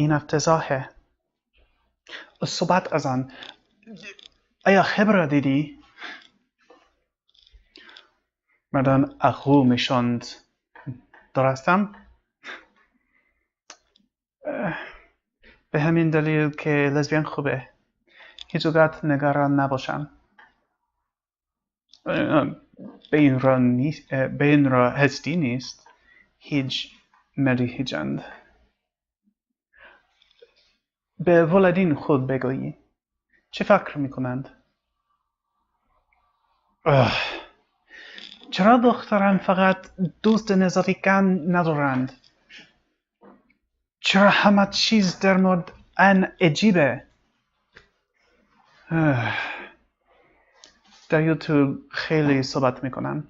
این افتضاحه. صحبت از آن. آیا خبر دیدی؟ مردان اخو میشند. درستم؟ به همین دلیل که لزبیان خوبه. هیچ وقت نگران نباشم. به این را هستی نیست. هیچ مردی هیچند. به ولدین خود بگویی. چه فکر میکنند؟ چرا دختران فقط دوست نزدیکان ندارند؟ چرا همه چیز در مورد آن عجیبه؟ در یوتیوب خیلی صحبت میکنن.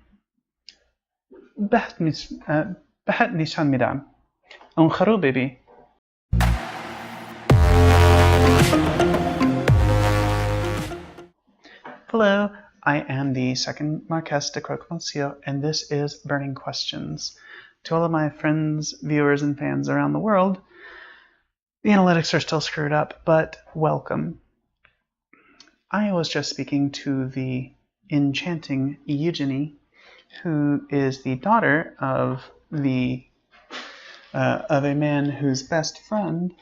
بهت نشان میدم. اون خرو ببین. Hello, I am the second Marquess de Montesquieu, and this is Burning Questions. To all of my friends, viewers, and fans around the world, the analytics are still screwed up, but welcome. I was just speaking to the enchanting Eugenie, who is the daughter of a man whose best friend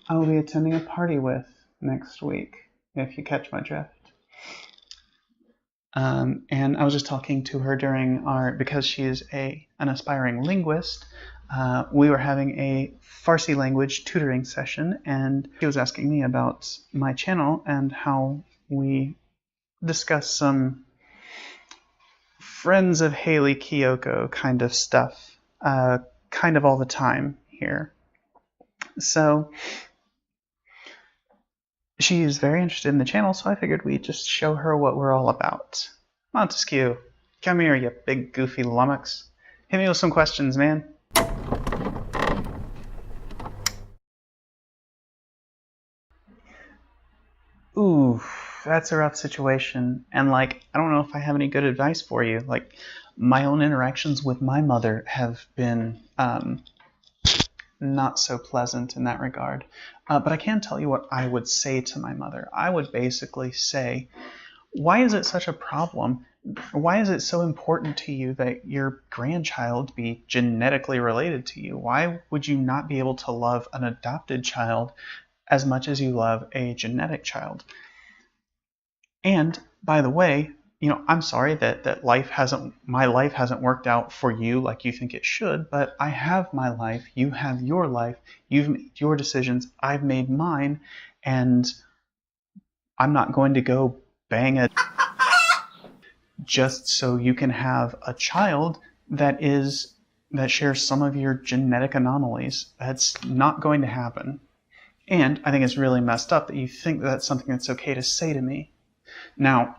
I will be attending a party with next week, if you catch my drift. And I was just talking to her during because she is an aspiring linguist, we were having a Farsi language tutoring session, and she was asking me about my channel and how we discuss some Friends of Haley Kiyoko kind of stuff, kind of all the time here. So she is very interested in the channel, so I figured we'd just show her what we're all about. Montesquieu, come here, you big goofy lummox. Hit me with some questions, man. Ooh, that's a rough situation. And I don't know if I have any good advice for you. My own interactions with my mother have been not so pleasant in that regard. But I can tell you what I would say to my mother. I would basically say, why is it such a problem? Why is it so important to you that your grandchild be genetically related to you? Why would you not be able to love an adopted child as much as you love a genetic child? And by the way, I'm sorry that my life hasn't worked out for you like you think it should, but I have my life, you have your life, you've made your decisions, I've made mine, and I'm not going to go bang a just so you can have a child that shares some of your genetic anomalies. That's not going to happen. And I think it's really messed up that you think that's something that's okay to say to me. Now,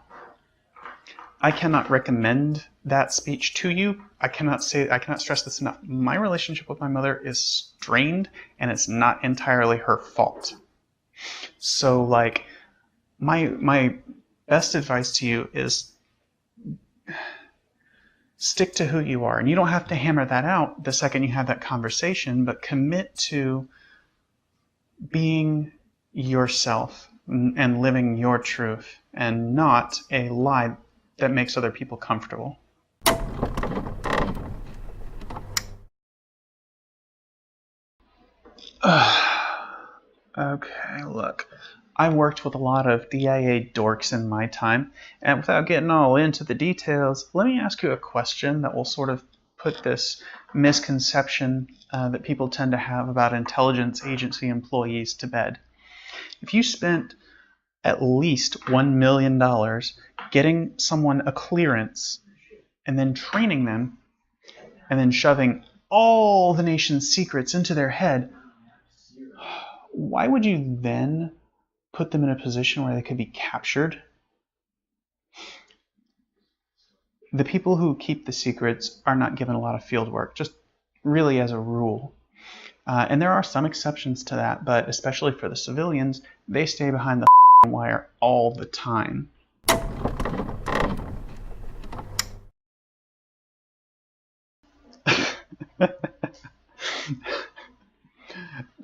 I cannot recommend that speech to you. I cannot stress this enough. My relationship with my mother is strained, and it's not entirely her fault. So, my best advice to you is stick to who you are. And you don't have to hammer that out the second you have that conversation, but commit to being yourself and living your truth, and not a lie that makes other people comfortable. Okay, look. I worked with a lot of DIA dorks in my time, and without getting all into the details, let me ask you a question that will sort of put this misconception that people tend to have about intelligence agency employees to bed. If you spent at least $1 million getting someone a clearance and then training them and then shoving all the nation's secrets into their head, why would you then put them in a position where they could be captured? The people who keep the secrets are not given a lot of field work, just really as a rule. And there are some exceptions to that, but especially for the civilians, they stay behind the wire all the time.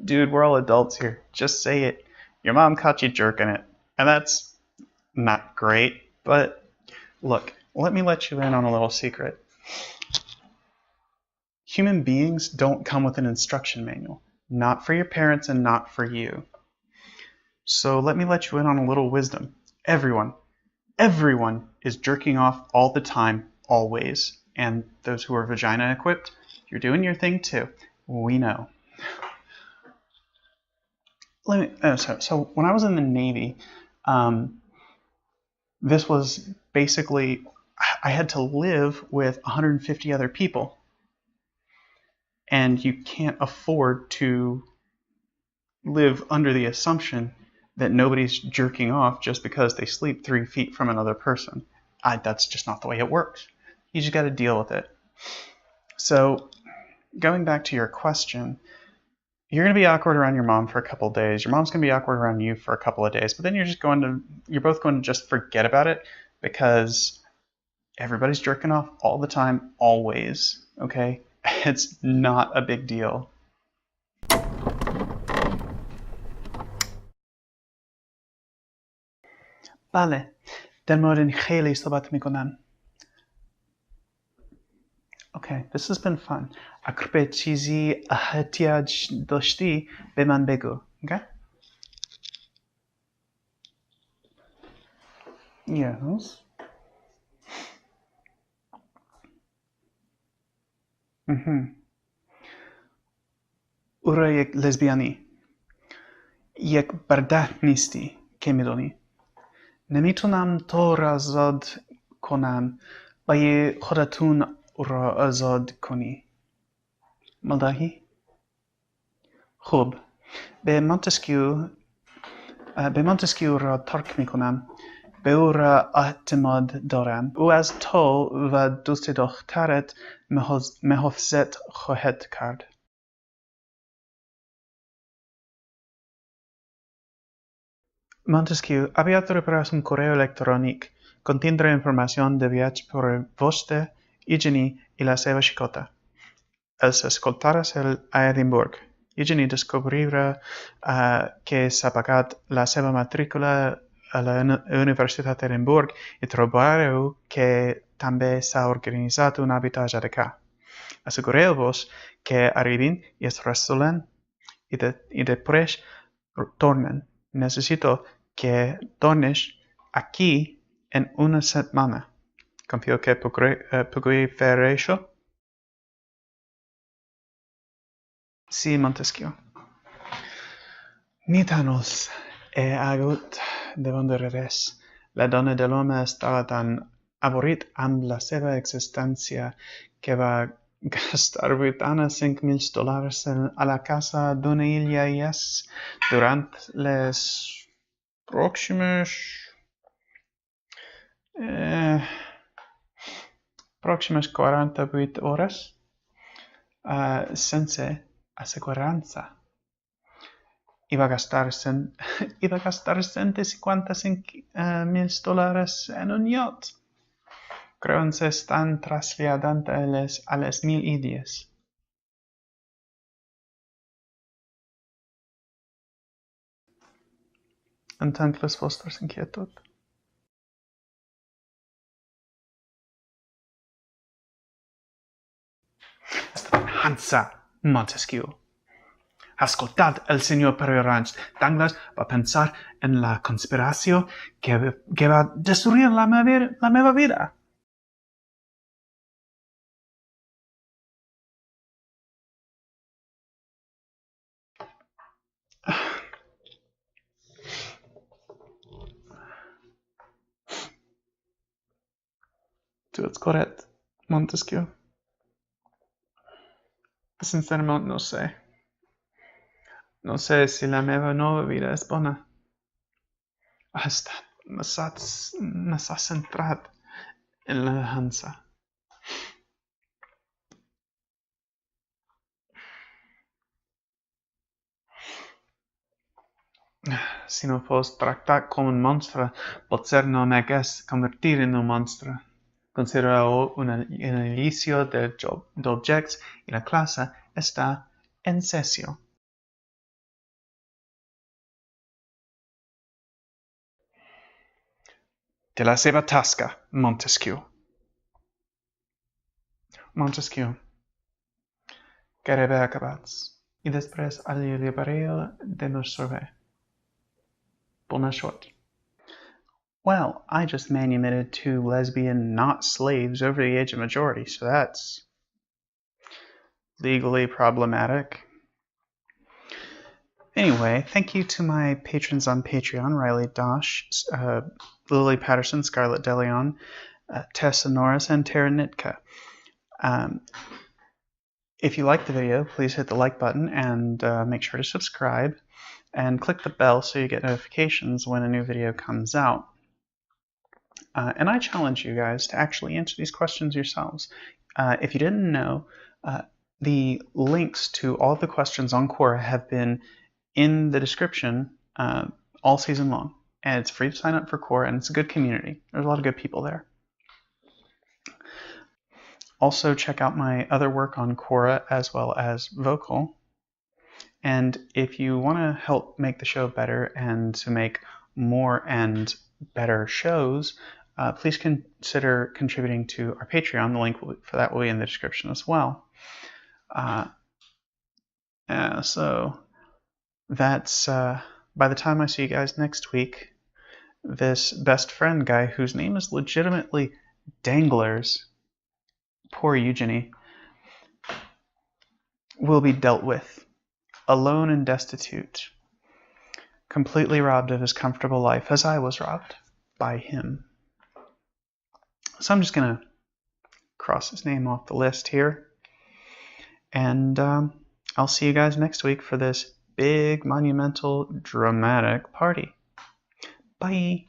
Dude, we're all adults here. Just say it. Your mom caught you jerking it. And that's not great, but look, let me let you in on a little secret. Human beings don't come with an instruction manual. Not for your parents and not for you. So let me let you in on a little wisdom. Everyone is jerking off all the time, always. And those who are vagina equipped, you're doing your thing too. We know. So when I was in the Navy, this was basically, I had to live with 150 other people. And you can't afford to live under the assumption that nobody's jerking off just because they sleep 3 feet from another person. That's just not the way it works. You just got to deal with it. So going back to your question, you're going to be awkward around your mom for a couple of days. Your mom's going to be awkward around you for a couple of days. But then you're both going to just forget about it because everybody's jerking off all the time, always. Okay? It's not a big deal. بله در مورد خیلی صحبت میکنم. Okay, this has been fun. اگر به چیزی احتیاج داشتی به من بگو. Okay? Yes. او را یک لزبیانی. یک برده نیستی که میدونی. نمیتونم تو را آزاد کنم باید خودتون را آزاد کنی. ملدهی؟ خوب. به مونتسکیو را ترک میکنم. به او را اعتماد دارم. او از تو و دوست دخترت محافظت خواهد کرد. Montesquieu había preparado un correo electrónico contendrá información de viaje por vostè, Eugenie y la seva xicota. Els escoltaràs a Edimburg. Eugenie descobrirà que s'ha pagat la seva matrícula a la Universitat d'Edimburg i trobareu que també s'ha organitzat un habitatge de cá. Assegureu-vos que arribin i es resolen i després tornen. Necesito que tornes aquí en una setmana. Confío que pugui fer això. Sí, Montesquieu. Ni tan os he hagut de vendre res. La dona de l'home estava tan avorrit amb la seva existència que va gastar $85,000 a la casa d'una illa i és durant les pròximes 48 hores sense assegurança. I va gastar $155,000 en un yacht. Creo que se están trasladando a las 1000 Indias. Entenc les vostres inquietuds. Hansa, Montesquieu. Ascoltad el señor Perrange. Douglas va a pensar en la conspiración que va a destruir la meva vida. Tu ets correcte, Montesquieu. Sincerament no sé. No sé si la meva nova vida és bona. Ha estat massa centrat en la dansa. Si no fos tractat com un monstre, potser no m'hagués convertit en un monstre. Considero un inicio d'objects i la classe està en sessió. de la seva tasca, Montesquieu. Montesquieu. Gairebé acabats. I després al llibreria de nos servei. Bona sort. Well, I just manumitted 2 lesbian not slaves over the age of majority, so that's legally problematic. Anyway, thank you to my patrons on Patreon, Riley Dosh, Lily Patterson, Scarlett DeLeon, Tessa Norris, and Tara Nitka. If you like the video, please hit the like button and make sure to subscribe and click the bell so you get notifications when a new video comes out. And I challenge you guys to actually answer these questions yourselves. If you didn't know, the links to all the questions on Quora have been in the description all season long. And it's free to sign up for Quora, and it's a good community. There's a lot of good people there. Also, check out my other work on Quora as well as Vocal. And if you want to help make the show better and to make more and better shows, please consider contributing to our Patreon. The link for that will be in the description as well. So that's by the time I see you guys next week, this best friend guy whose name is legitimately Danglers, poor Eugenie, will be dealt with, alone and destitute, completely robbed of his comfortable life as I was robbed by him. So I'm just going to cross his name off the list here. And I'll see you guys next week for this big, monumental, dramatic party. Bye.